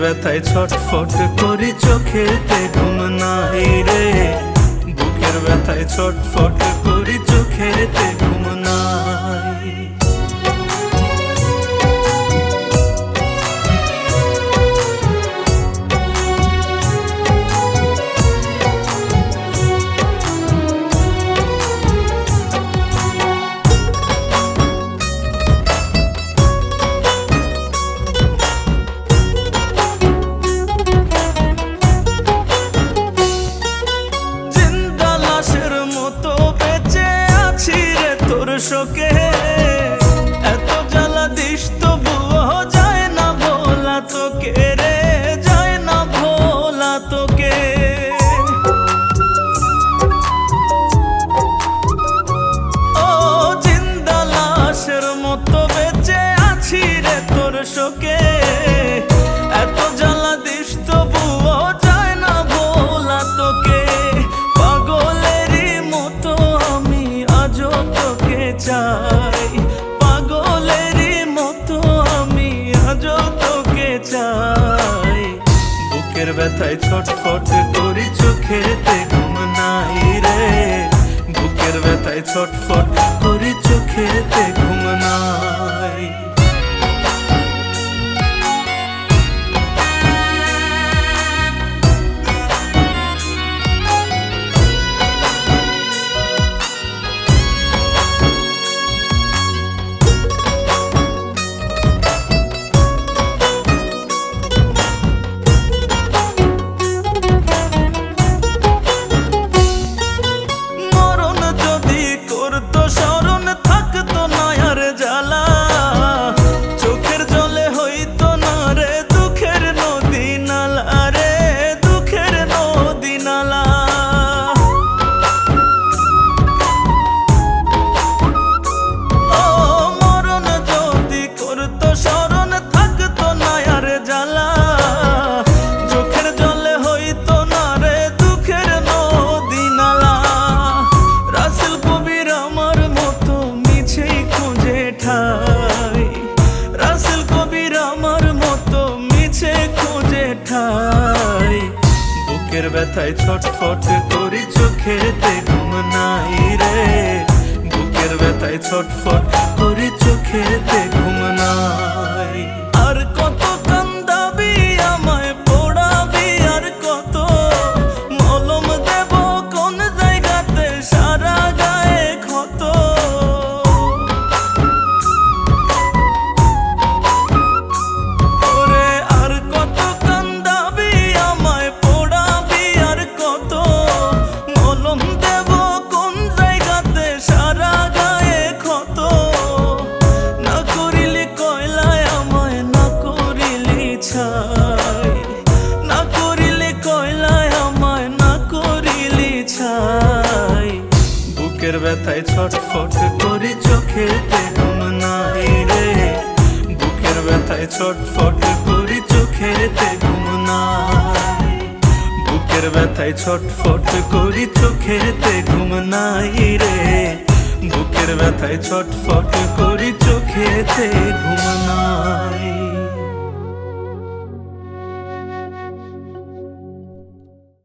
ব্যথায় ছটফট করি চোখেতে ঘুম নাই রে, বুকের ব্যথায় ছটফট করি চোখেতে ঘুম নাই। শোকে এত জ্বালা দিস তবুও যায় না ভোলা তোকে রে, যায় না ভোলা তোকে। ও জিন্দা লাশের মতো বেঁচে আছি রে তোর শোকে, এত জ্বালা দিস তবুও যায় না ভোলা তোকে। পাগলেরই মতো আমি আজও তোকে চাই, পাগলেরই মতো আমি আজও তোকে চাই। বুকের ব্যথায় ছটফট করি চোখেতে ঘুম নাই রে, বুকের ব্যথায় ছটফট করি চোখেতে ঘুম নাই। রাসেল কবির আমার মতো মিছে খুঁজে ঠাই, বুকের ব্যথায় ছটফট করি চোখেতে ঘুম নাই রে, বুকের ব্যথায় ছটফট করি চোখেতে ঘুম নাই। আর কত কান্দাবি আমায় পোড়াবি, আর কত মলম দেব কোন জায়গাতে সারা গায়ে ক্ষত। না করিলে কয়লায় আমায় না করিলি ছাই, বুকের ব্যথায় ছটফট করি চোখেতে ঘুম নাই রে, বুকের ব্যথায় ছটফট করি চোখেতে ঘুম নাই। বুকের ব্যথায় ছটফট করি চোখেতে ঘুম নাই রে, বুকের ব্যথায় ছটফট করি চোখেতে ঘুম নাই।